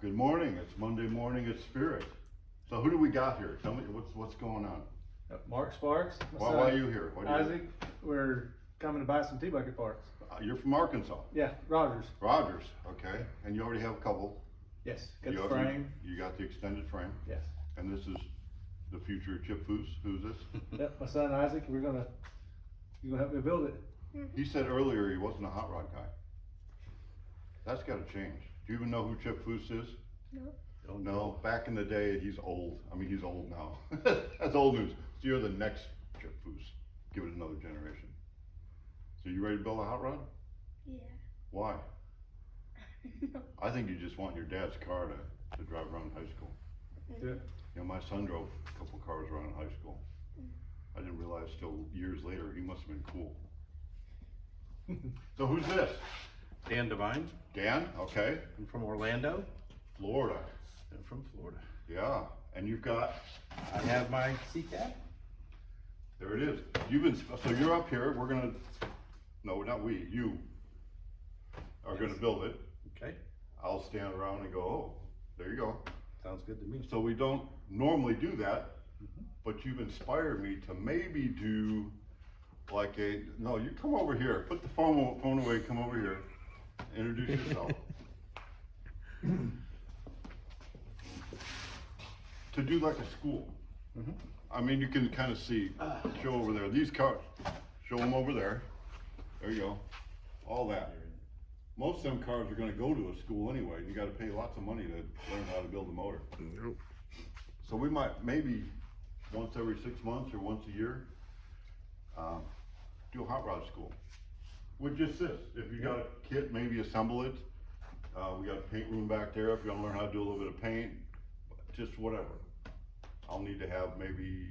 Good morning. It's Monday morning at Spirit. So who do we got here? Tell me what's going on. Mark Sparks. Why are you here? Isaac, we're coming to buy some T-bucket parts. You're from Arkansas. Yeah, Rogers. Rogers, okay. And you already have a couple. Yes, got the frame. You got the extended frame. Yes. And this is the future Chip Foose. Who's this? Yep, my son Isaac. You're gonna help me build it. He said earlier he wasn't a hot rod guy. That's got to change. Do you even know who Chip Foose is? No. No, back in the day, he's old. I mean, he's old now. That's old news. So you're the next Chip Foose. Give it another generation. So you ready to build a hot rod? Yeah. Why? I think you just want your dad's car to drive around high school. Yeah. You know, my son drove a couple cars around high school. I didn't realize till years later he must have been cool. So who's this? Dan Devine. Dan, okay. I'm from Orlando. Florida. I'm from Florida. Yeah, and you've got, I have my CCab. there it is. You've been, so you're up here, we're gonna, no, not we, you are gonna build it. Okay, I'll stand around and go, oh, there you go. sounds good to me. So we don't normally do that, but you've inspired me to maybe do like no, you come over here, put the phone away, come over here, introduce yourself. To do like a school. I mean, you can kind of see, show over there, these cars, show them over there. There you go, all that. Most of them cars are gonna go to a school anyway. You gotta pay lots of money to learn how to build a motor. So we might, maybe once every 6 months or once a year, do a hot rod school. With just this, if you got a kit, maybe assemble it. We got a paint room back there if you wanna learn how to do a little bit of paint, just whatever. I'll need to have maybe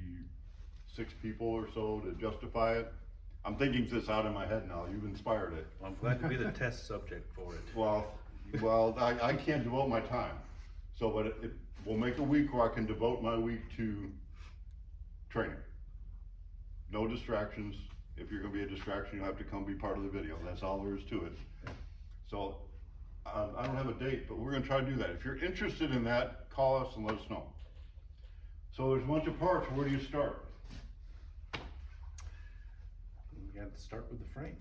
6 people or so to justify it. I'm thinking this out in my head now, you've inspired it. I'm glad to be the test subject for it. Well, I can't devote my time. So, but we'll make a week where I can devote my week to training. No distractions. If you're gonna be a distraction, you'll have to come be part of the video. That's all there is to it. So, I don't have a date, but we're gonna try to do that. If you're interested in that, call us and let us know. So there's a bunch of parts. Where do you start? We have to start with the frame.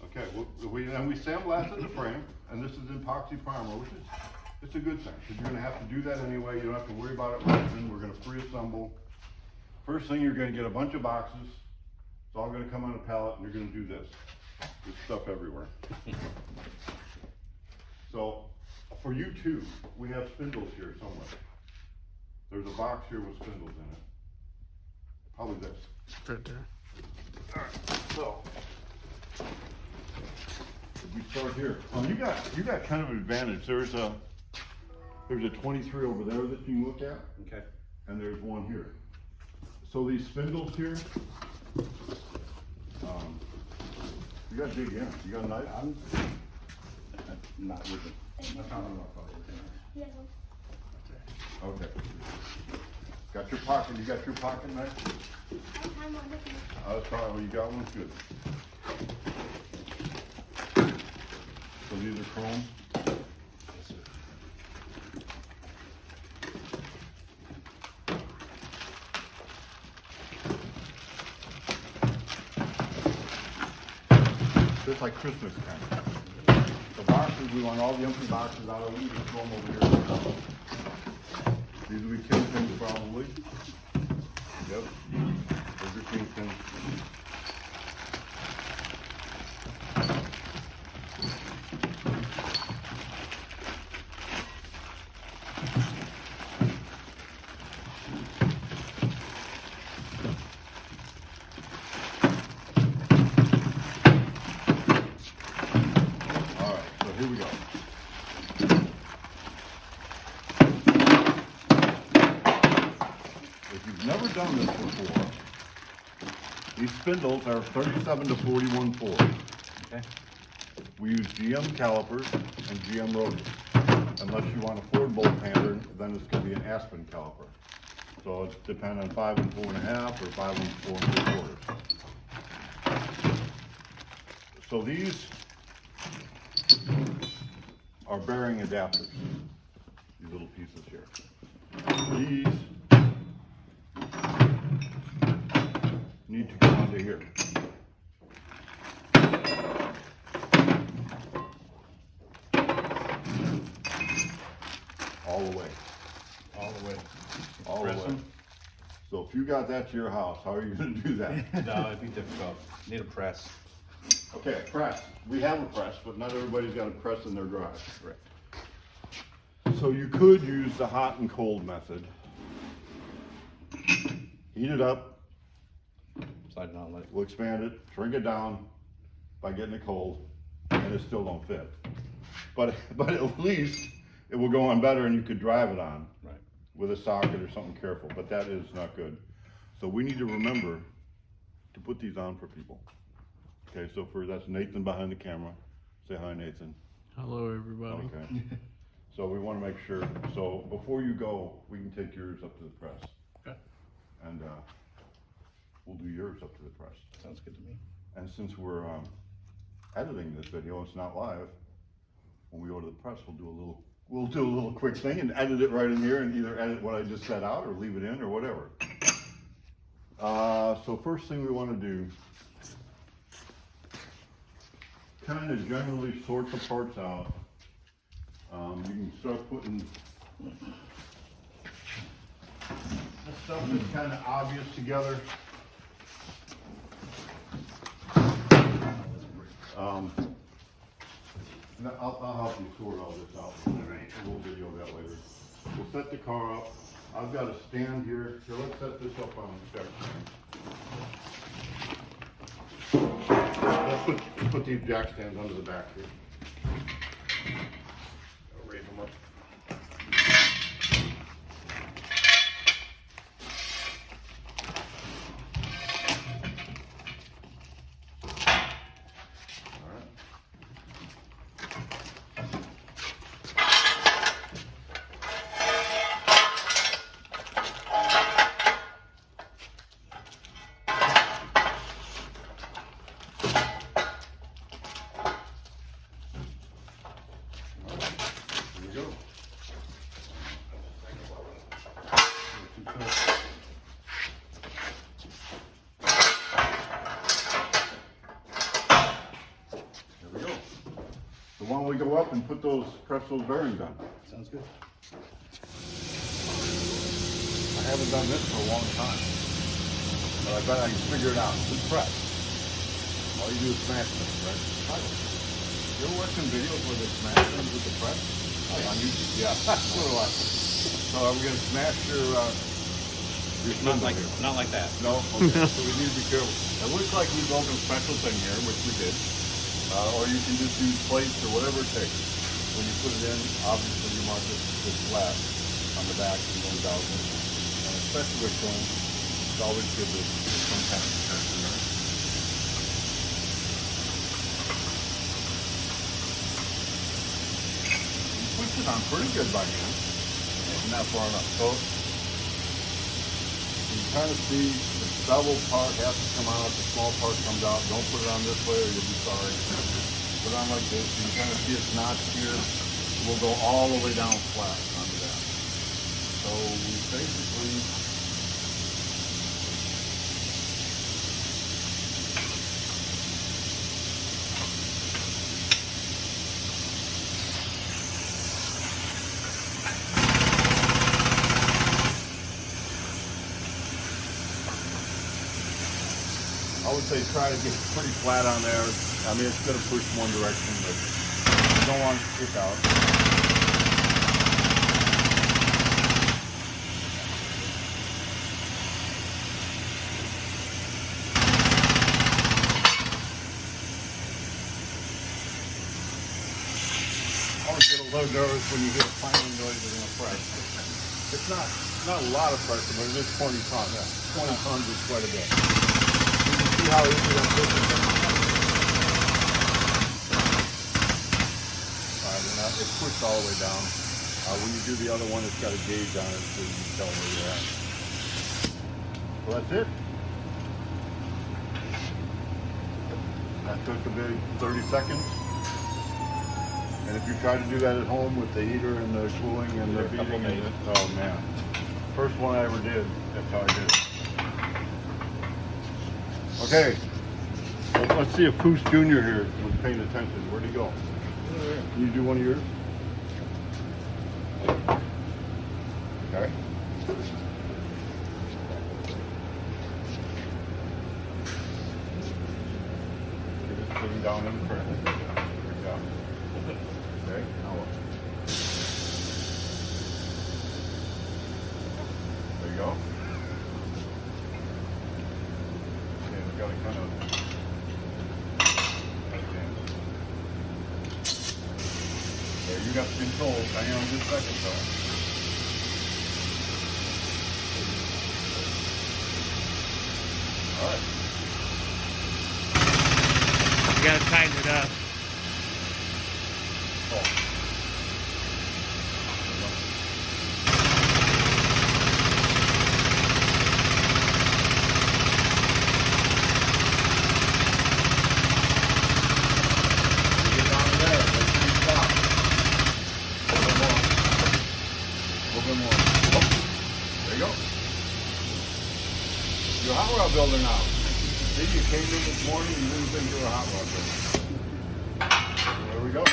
Okay, we sandblasted the frame, and this is epoxy primer, which is, it's a good thing, because you're gonna have to do that anyway. You don't have to worry about it rising. We're gonna pre-assemble. First thing, you're gonna get a bunch of boxes. It's all gonna come on a pallet, and you're gonna do this. There's stuff everywhere. So, for you too, we have spindles here somewhere. There's a box here with spindles in it. Probably this. Right there. Alright, so if we start here, you got kind of an advantage. There's a 23 over there that you can look at, Okay. and there's one here. So these spindles here, you gotta dig in. You got a knife? I'm not with it. I found them up. Yeah. Okay. Got your pocket? You got your pocket knife? I have one with me. That's probably, you got one, good. So these are chrome? Yes, sir. Just like Christmas time. The boxes, we want all the empty boxes out of them, just throw them over here. These will be kingpins probably. Yep, those are kingpins. All right, so here we go. If you've never done this before, these spindles are 37 to 41.4. Okay. We use GM calipers and GM rotors. Unless you want a Ford bolt pattern, then it's gonna be an Aspen caliper. So it's depending on 5 and 4.5 or 5 and 4 3/4. So these are bearing adapters. little pieces here. These need to go onto here. All the way. All the way. All the Press way. them? So if you got that to your house, how are you gonna do that? No, it'd be difficult. Need a press. Okay, press. We have a press, but not everybody's got a press in their garage. Correct. So you could use the hot and cold method. Heat it up, Slide it on, let it. we'll expand it, shrink it down by getting it cold, and it still don't fit. But at least it will go on better and you could drive it on Right. with a socket or something careful, but that is not good. So we need to remember to put these on for people. Okay, so that's Nathan behind the camera. Say hi, Nathan. Hello, everybody. Okay. So we want to make sure, so before you go, we can take yours up to the press. Okay. And we'll do yours up to the press. Sounds good to me. And since we're editing this video, it's not live, when we go to the press, we'll do a little quick thing and edit it right in here and either edit what I just said out or leave it in or whatever. So first thing we want to do, kind of generally sort the parts out. You can start putting the stuff that's kind of obvious together. I'll help you sort all this out. We'll video that later. We'll set the car up. I've got a stand here. Here, let's set this up on the jack stand. Let's put these jack stands under the back here. I'll raise them up. So why don't we go up and press those bearings on? Sounds good. I haven't done this for a long time, but I bet I can figure it out. Just press. All you do is smash things, right? You ever watching videos where they smash things with the press? On YouTube? Yeah, so do I. So are we gonna smash your Not spindle like, here? not like that. No? Okay, so we need to be careful. It looks like we've opened a special thing here, which we did. Or you can just use plates or whatever it takes. When you put it in, obviously you mark it flat on the back and goes out. And especially with film, it's always good to get some kind of protection there. You pushed it on pretty good by hand. It's not far enough. So you kind of see the bevel part has to come out, the small part comes out. Don't put it on this way or you'll be sorry. Put it on like this. You can kind of see it's notched here. We'll go all the way down flat onto that. So we basically I would say try to get pretty flat on there. I mean, it's going to push one direction, but you don't want it to kick out. Always get a little nervous when you hear clanging noises in a press. It's not a lot of pressure, but it is 20 tons. 20 tons is quite a bit. See how easy that is. Alright, and it's pushed all the way down. When you do the other one, it's got a gauge on it so you can tell where you're at. So that's it. That took a big 30 seconds. And And if you try to do that at home with the heater and the cooling and the beating and it, oh man. First one I ever did, that's how I did it. Okay, well, let's see if Poos Jr. here was paying attention. Where'd he go? Can you do one of yours? Okay. Get it sitting down in the front. There we go. Okay, now what? There you go. Okay, we gotta kind of. There, you got the controls. Hang on just a second, though. All right. You gotta tighten it up. Oh. Get down to there. Make sure you stop. A little more. A little bit more. Oh. There you go. You're a hot rod builder now. See, you came in this morning, you didn't think you were a hot rod builder. There we go.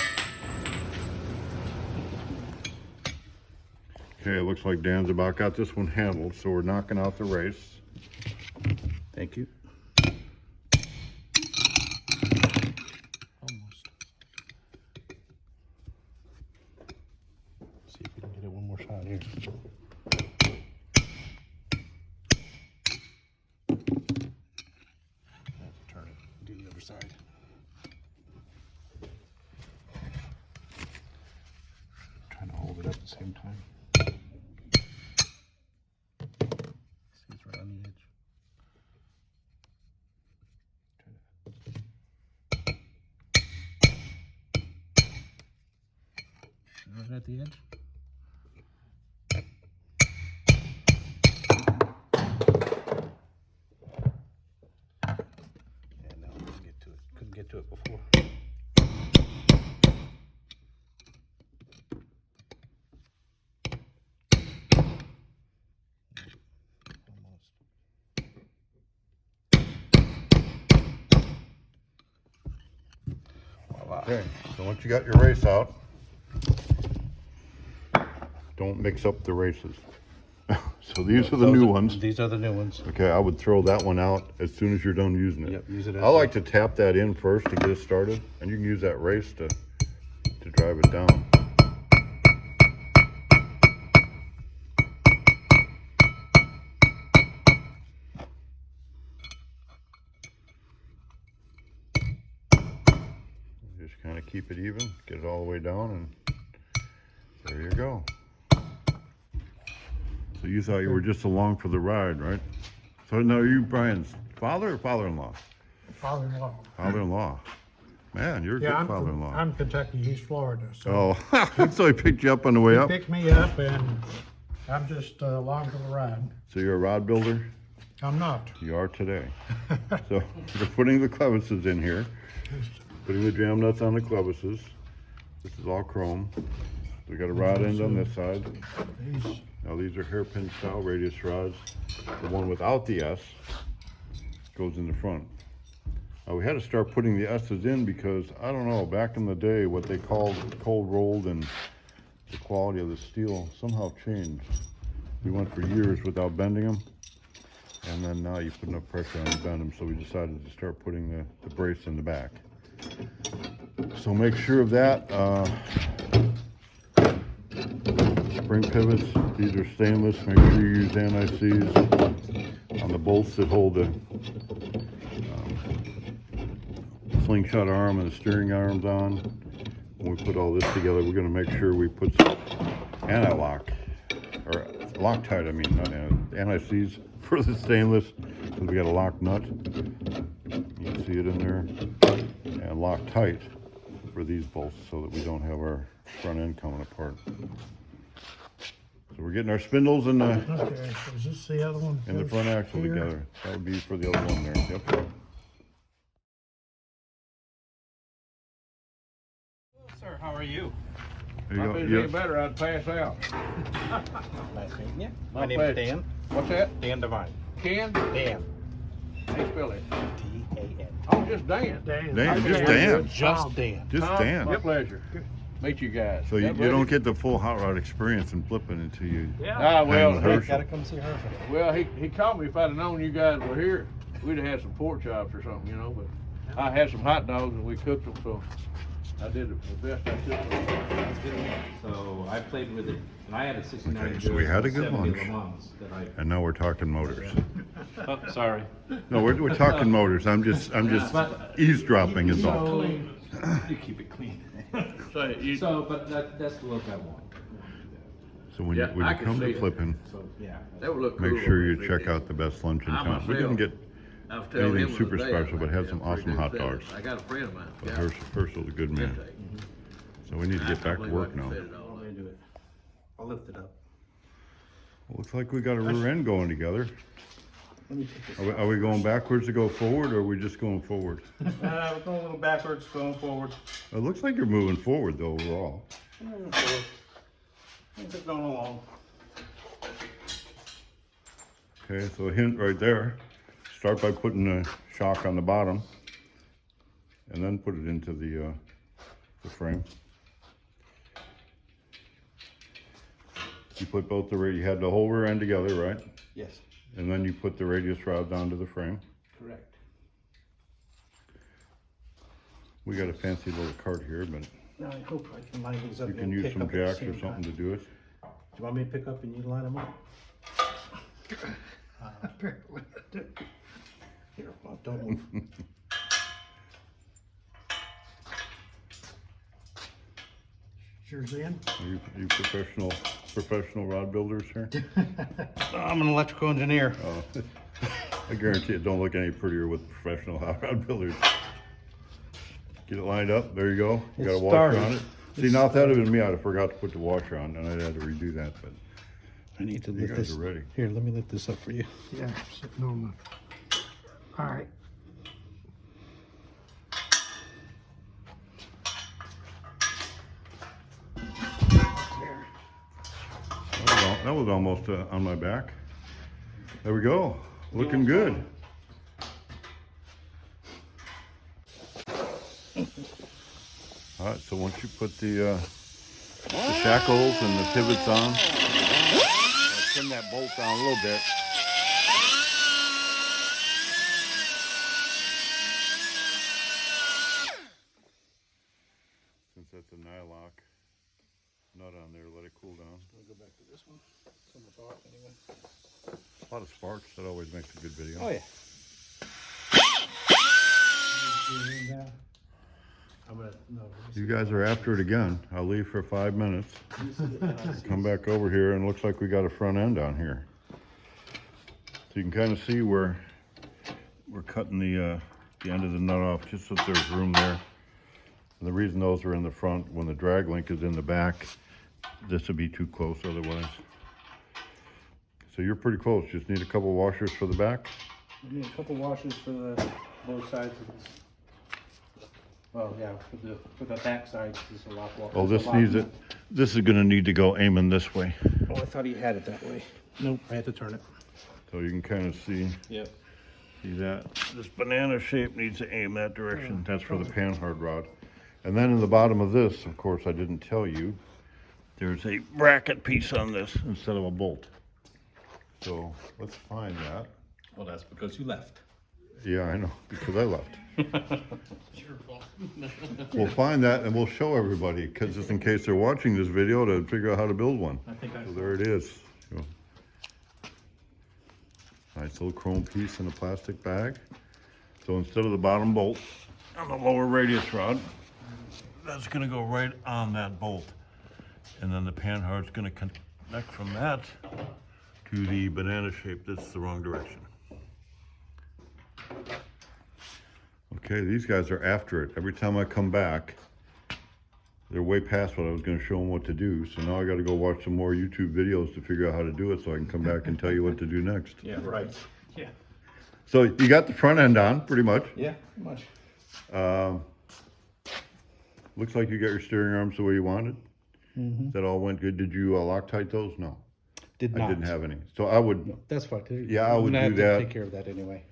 Okay, it looks like Dan's about got this one handled, so we're knocking out the race. Thank you. Almost. See if we can get it one more shot here. Turn it, do the other side. Trying to hold it up at the same time. See, it's right on the edge. Right at the edge. Yeah, no, couldn't get to it. Couldn't get to it before. Almost. Voila. Okay, so once you got your race out, don't mix up the races. So these are the new ones. These are the new ones. Okay, I would throw that one out as soon as you're done using it. Yep, use it as I like to tap that in first to get it started, and you can use that race to drive it down. Just kind of keep it even, get it all the way down, and there you go. So you thought you were just along for the ride, right? So now are you Brian's father or father-in-law? Father-in-law. Father-in-law. Man, you're a Yeah, good father-in-law. I'm Kentucky, he's Florida, so Oh, so he picked you up on the way he up? picked me up and I'm just along for the ride. So you're a rod builder? I'm not. You are today. So we're putting the clevises in here, putting the jam nuts on the clevises. This is all chrome. We got a rod end on this side. These, Now these are hairpin style radius rods. The one without the S goes in the front. We had to start putting the S's in because, I don't know, back in the day, what they called cold rolled and the quality of the steel somehow changed. We went for years without bending them, and then now you put enough pressure on to bend them, so we decided to start putting the brace in the back. So make sure of that. Spring pivots, these are stainless. Make sure you use anti-seize on the bolts that hold the slingshot arm and the steering arms on. When we put all this together, we're going to make sure we put some anti-lock, or Loctite, I mean, not anti-seize for the stainless, because we got a lock nut. You can see it in there. And Loctite for these bolts so that we don't have our front end coming apart. So we're getting our spindles and okay, so is this the other one? the front axle Here. together. That would be for the other one there. Yep. Sir, how are you? There you If go. it's Yeah. any better, I'd pass out. Nice meeting you. My My name is pleasure. Dan. What's that? Dan Devine. Ken? Dan. How you spell it? D-A-N. Oh, just Dan. Dan. Dan, just Okay. Dan. Just Dan. Just Tom, Dan. My pleasure. Meet you guys. So you Yep, don't ready? get the full hot rod experience in flipping until you. Yeah. Ah, well, Hang with he- Herschel. Gotta come see her. well, he called me if I'd have known you guys were here. We'd have had some pork chops or something, you know, but I had some hot dogs and we cooked them, so I did the best I could. So I played with it, and I had a 69. Okay, so we had a good 70 lunch. Le Mans that I. And now we're talking motors. Oh, sorry. No, we're talking motors. I'm just eavesdropping is all. You keep it clean. So you, So, but that's the look I want. So when Yeah, you I can come see to it. flipping, So, yeah. that would look cool. make sure you on check video. out the best lunch in I town. We didn't myself, get I was telling anything him super the other day, special, but like, had yeah, some pretty awesome good hot fellas. dogs. I got a friend of mine. But yeah, Herschel's a good man. intake. So we need to I get back can't to believe I work can now. say it all. Want me to do it? I'll lift it up. Looks like we got a rear end going together. Let me take this. Are we going backwards to go forward, or are we just going forward? We're going a little backwards, going forward. It looks like you're moving forward though overall. Moving forward. Things are going along. Okay, so a hint right there. Start by putting the shock on the bottom, and then put it into the frame. You put both you had the whole rear end together, right? Yes, And then you put the radius rod down to the frame. correct. We got a fancy little cart here, but Now I hope I can line these up. you and can use pick some up at the jacks or same something time. to do it. Do you want me to pick up and you line them up? Apparently. Here, well, don't move. Sure, Dan. Are you professional rod builders here? I'm an electrical engineer. Oh, I guarantee it don't look any prettier with professional hot rod builders. Get it lined up, there you go. You got a It's washer started. on it. See, now if that had been me, I'd have forgot to put the washer on and I'd had to redo that, but I need to you lift guys this. are ready. Here, let me lift this up for you. Yeah, sitting on the, all right. There. That was almost on my back. There we go, looking good. All right, so once you put the shackles and the pivots on, trim that bolt down a little bit. Since that's a nylock nut on there, let it cool down. I'll go back to this one. It's almost off anyway. A lot of sparks, that always makes a good video. Oh, yeah. I'm gonna, no. You guys are after it again. I'll leave for 5 minutes. Come back over here and looks like we got a front end on here. So you can kind of see where we're cutting the end of the nut off just so there's room there. And the reason those are in the front, when the drag link is in the back, this would be too close otherwise. So you're pretty close, just need a couple washers for the back. I need a couple washers for the both sides of this. Well, yeah, for the back side, this is a lock wall. Oh, this needs it, this is gonna need to go aiming this way. Oh, I thought he had it that way. Nope, I had to turn it. So you can kind of see. Yep. See that? This banana shape needs to aim that direction. That's for the panhard rod. And then in the bottom of this, of course, I didn't tell you, there's a bracket piece on this instead of a bolt. So let's find that. Well, that's because you left. Yeah, I know, because I left. We'll find that and we'll show everybody, because just in case they're watching this video to figure out how to build one. I think I So there it is. So, nice little chrome piece in a plastic bag. So instead of the bottom bolt on the lower radius rod, that's gonna go right on that bolt. And then the panhard's gonna connect from that to the banana shape. That's the wrong direction. Okay, these guys are after it. Every time I come back, they're way past what I was gonna show them what to do. So now I gotta go watch some more YouTube videos to figure out how to do it so I can come back and tell you what to do next. Yeah, right. Yeah. So you got the front end on, pretty much. Yeah, pretty much. Looks like you got your steering arms the way you wanted. Mm-hmm. That all went good. Did you Loctite those? No, Did I not. didn't have any. So I would, No, that's fine. Yeah, I would I'm gonna do have that. to take care of that anyway.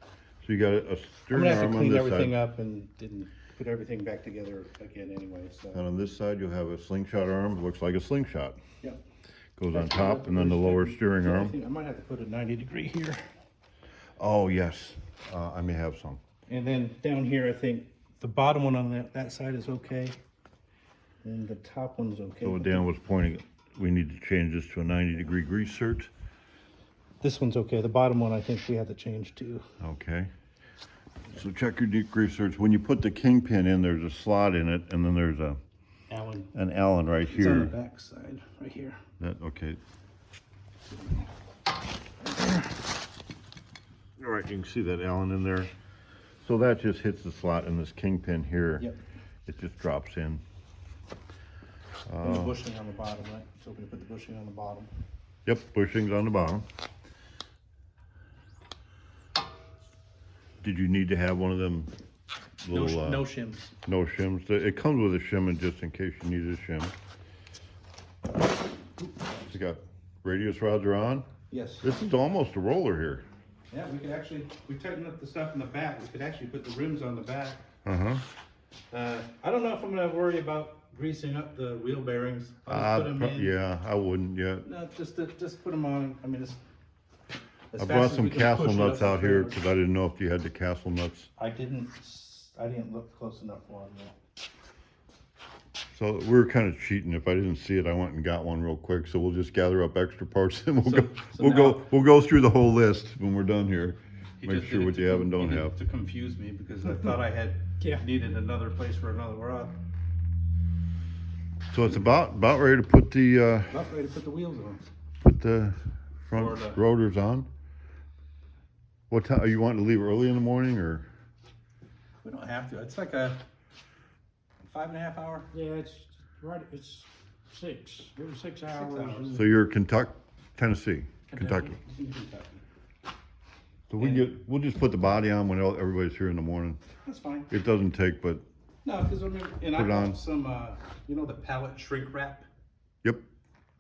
so you got a I'm steering gonna have arm to on clean this everything side. up and didn't put everything back together again anyway, so. And on this side, you'll have a slingshot arm. Looks like a slingshot. Yep. Goes on top, and then the lower steering Yeah, I arm. think I might have to put a 90-degree here. Oh, yes. I may have some. And then down here, I think the bottom one on that side is okay. And the top one's okay. So Dan was pointing, we need to change this to a 90-degree grease cert. This one's okay. The bottom one, I think we have to change too. Okay. So check your deep grease certs. When you put the kingpin in, there's a slot in it, and then there's Allen. an Allen right It's on the here. back side, right here. Okay. All right, you can see that Allen in there. So that just hits the slot in this kingpin here. Yep. It just drops in. And the bushing on the bottom, right? So we put the bushing on the bottom. Yep, bushings on the bottom. Did you need to have one of them little, No shims. no shims? It comes with a shim in just in case you need a shim. You got radius rods are on. Yes. This is almost a roller here. Yeah, we could actually, we tightened up the stuff in the back. We could actually put the rims on the back. Uh-huh. I don't know if I'm gonna worry about greasing up the wheel bearings. I'll just put them in. Yeah, I wouldn't yet. No, just put them on. I mean, as I fast brought as some we can castle push it nuts up out the here trailer. because I didn't know if you had the castle nuts. I didn't look close enough for them though. So we were kind of cheating. If I didn't see it, I went and got one real quick. So we'll just gather up extra parts and So we'll go through the whole list when we're done here. He Make just sure did it what to you have and he don't did it have. To confuse me because I thought I had needed another place for another rod. So it's about ready to put the About ready to put the wheels on. front Or the- rotors on. What time are you wanting to leave early in the morning or? We don't have to. It's like a 5.5 hour. Yeah, it's right, it's 6, it was 6 hours. hours. and- So you're Tennessee, Kentucky. It's in Kentucky. So we'll just put the body on when everybody's here in the morning. That's fine. It doesn't take, but No, because I Put it bought on. some, the pallet shrink wrap. yep,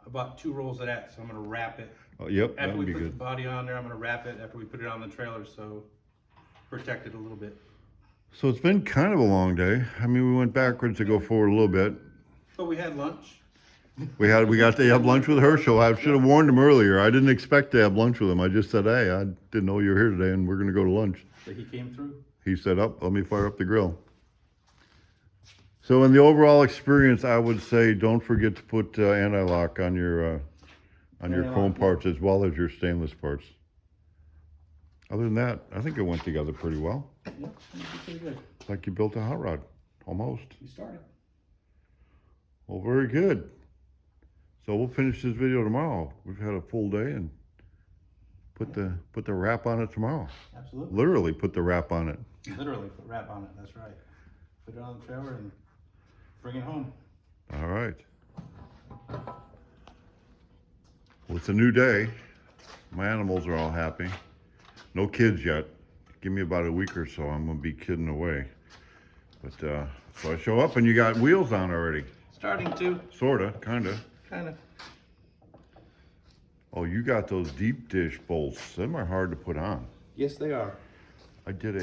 I bought 2 rolls of that, so I'm gonna wrap it. yep, After that'd we be put the good. body on there, I'm gonna wrap it after we put it on the trailer, so protect it a little bit. So it's been kind of a long day. I mean, we went backwards to go forward a little bit. But we had lunch. We got to have lunch with Herschel. I should have warned him earlier. I didn't expect to have lunch with him. I just said, hey, I didn't know you were here today and we're gonna go to lunch. That he came through. He said, let me fire up the grill. So in the overall experience, I would say, don't forget to put anti-lock on your Anti-lock, chrome yeah. parts as well as your stainless parts. Other than that, I think it went together pretty well. Yep, pretty good. It's like you built a hot rod, almost. We started. Well, very good. So we'll finish this video tomorrow. We've had a full day and put the wrap on it tomorrow. Absolutely. Literally put the wrap on it. Literally put wrap on it, that's right. Put it on the trailer and bring it home. All right. Well, it's a new day. My animals are all happy. No kids yet. Give me about a week or so, I'm gonna be kidding away. But so I show up and you got wheels on already. Starting to, Sorta, kinda. kind of. Oh, you got those deep dish bolts. Them are hard to put on. Yes, they are. I did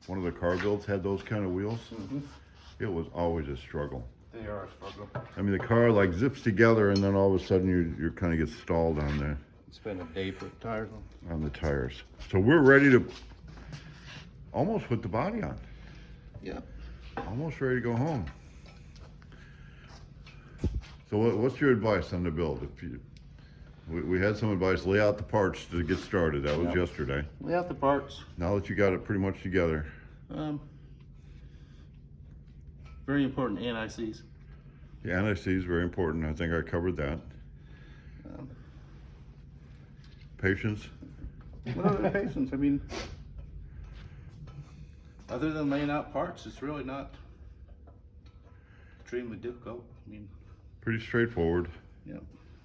one of the car builds had those kind of wheels. It was always a struggle. They are a struggle. I mean, the car like zips together and then all of a sudden you kind of get stalled on there. Spend a day putting tires on. On the tires. So we're ready to almost put the body on. Yep. Almost ready to go home. So what's your advice on the build? We had some advice, lay out the parts to get started. That was Yep. yesterday. Lay out the parts. Now that you got it pretty much together. Very important, anti-seize. The anti-seize is very important. I think I covered that. Patience. What other patience? I mean, other than laying out parts, it's really not extremely difficult. I mean, Pretty straightforward. yeah.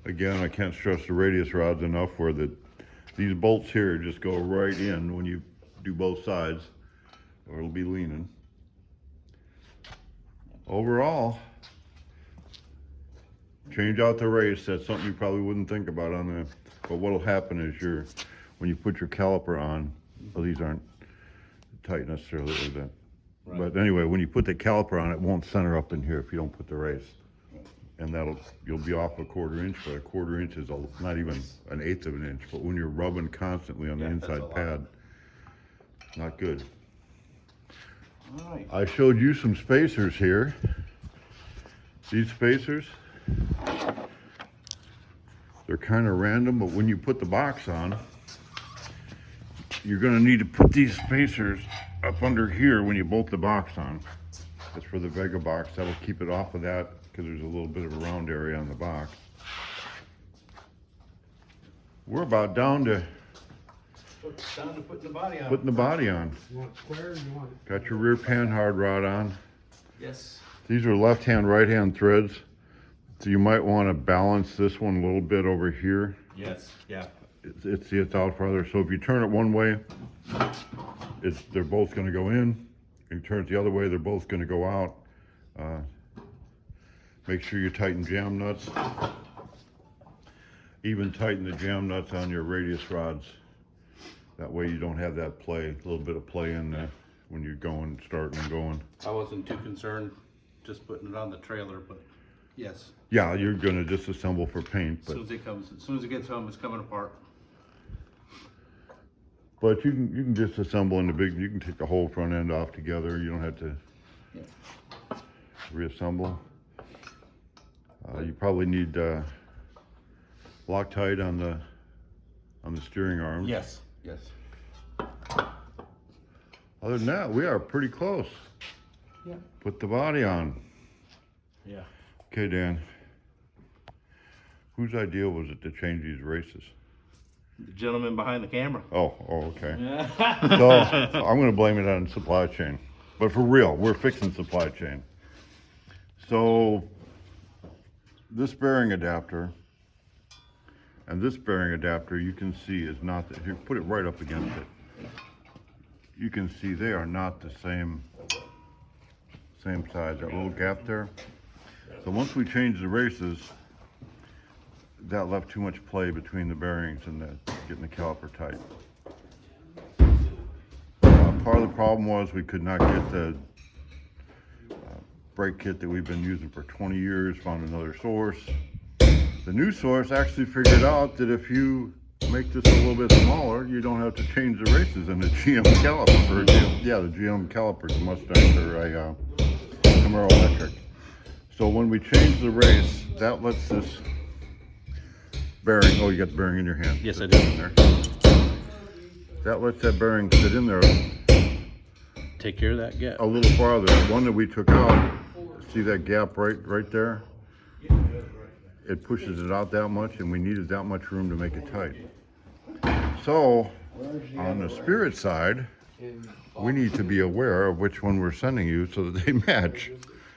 Again, I can't stress the radius rods enough where these bolts here just go right in when you do both sides or it'll be leaning. overall, change out the race. That's something you probably wouldn't think about on the, but what'll happen is when you put your caliper on, well, these aren't tight necessarily with that. Right. But anyway, when you put the caliper on, it won't center up in here if you don't put the race. And you'll be off a 1/4 inch, but a 1/4 inch is not even an 1/8 of an inch. But when you're rubbing constantly on the Yeah, that's a inside lot. pad, not good. All right. I showed you some spacers here. These spacers, they're kind of random, but when you put the box on, you're gonna need to put these spacers up under here when you bolt the box on. That's for the Vega box. That'll keep it off of that because there's a little bit of a round area on the box. We're about down to Down to putting the body on. putting the body on. You want it square or you want it? Got your rear pan hard rod on. Yes. These are left-hand, right-hand threads. So you might want to balance this one a little bit over here. Yes. Yeah. It's out farther. So if you turn it one way, they're both going to go in. If you turn it the other way, they're both going to go out. Make sure you tighten jam nuts. Even tighten the jam nuts on your radius rods. That way you don't have that play, a little bit of play in there when you're going, starting and going. I wasn't too concerned just putting it on the trailer, but yes, Yeah, you're going to disassemble for paint, as soon as as soon as it gets home, it's coming apart. but you can disassemble in the big. You can take the whole front end off together. You don't have to reassemble. You probably need Loctite on the steering arms. Yes. Yes. Other than that, we are pretty close. Yeah. Put the body on. Yeah. Okay, Dan. Whose idea was it to change these races? The gentleman behind the camera. Oh, okay. So I'm going to blame it on supply chain. But for real, we're fixing supply chain. So this bearing adapter and this bearing adapter, you can see is not, if you put it right up against it, you can see they are not the same size, that little gap there. So once we changed the races, that left too much play between the bearings and getting the caliper tight. Part of the problem was we could not get the brake kit that we've been using for 20 years, found another source. The new source actually figured out that if you make this a little bit smaller, you don't have to change the races in the GM caliper. The GM caliper is a Mustang or a Camaro electric. So when we change the race, that lets this bearing, oh, you got the bearing in your hand? Yes, I Put that do. in there. That lets that bearing sit in there Take care of that gap. a little farther. The one that we took out, see that gap right there? It pushes it out that much, and we needed that much room to make it tight. So, on the Spirit side, we need to be aware of which one we're sending you so that they match.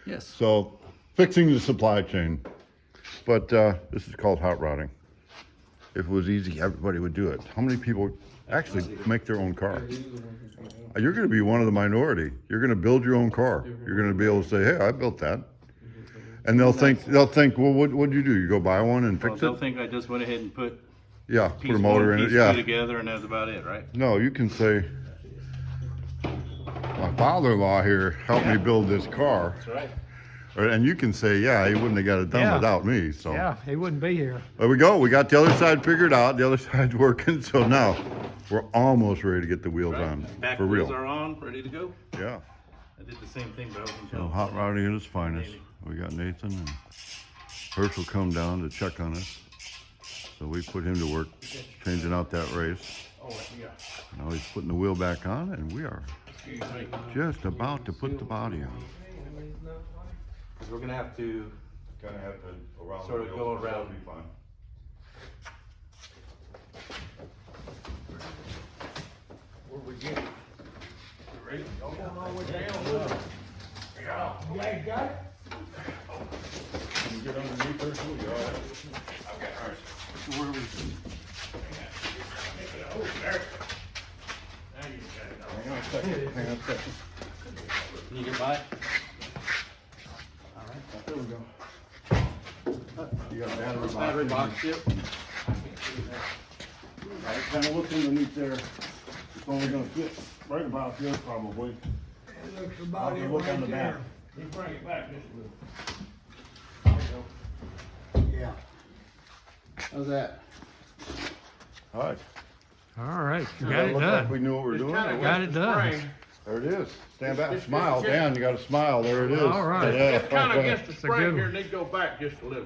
Yes. So, fixing the supply chain. But this is called hot rodding. If it was easy, everybody would do it. How many people actually make their own car? You're going to be one of the minority. You're going to build your own car. You're going to be able to say, "Hey, I built that," and they'll think, "Well, what'd you do? You go buy one and Well, fix they'll it?" think I just went ahead and put Yeah, piece put a motor one, in it. piece Yeah. two together, and that's about it, right? No, you can say, "My father-in-law here helped me build this car," That's right. and you can say, "Yeah, he wouldn't have got it done Yeah. without me." So Yeah, he wouldn't be here. there we go. We got the other side figured out. The other side's working. So now we're almost ready to get the wheels on Back for wheels real. are on, ready to go. Yeah. I did the same thing, but I wasn't So telling. hot rodding at its finest. We got Nathan and Herschel come down to check on us. So we put him to work changing out that race. Now he's putting the wheel back on, and we are just about to put the body on. We're gonna have to Kind of have to around Sort of the wheels, go around. that'll be fine. Where we get? Ready? Y'all going all the way down? Yeah, you got it? Can you get underneath Herschel? You all right? So where we? Hang on a second. Can you get by? you got a battery box. Battery in box, here. yep. I kinda looked underneath there, it's only gonna fit right about here probably. It looks I'll about have it to look on right the there. back. You bring it back just a little. Yeah. How's that? All right. All right, you Does got that it look like done. we knew what we were doing? Kinda or what? Got it the done. spring. There it is. Stand back, It's- smile, it's- Dan, you got a smile, there it is. All right. Yeah. It's kinda against the It's a spring good here, one. need to go back just a little.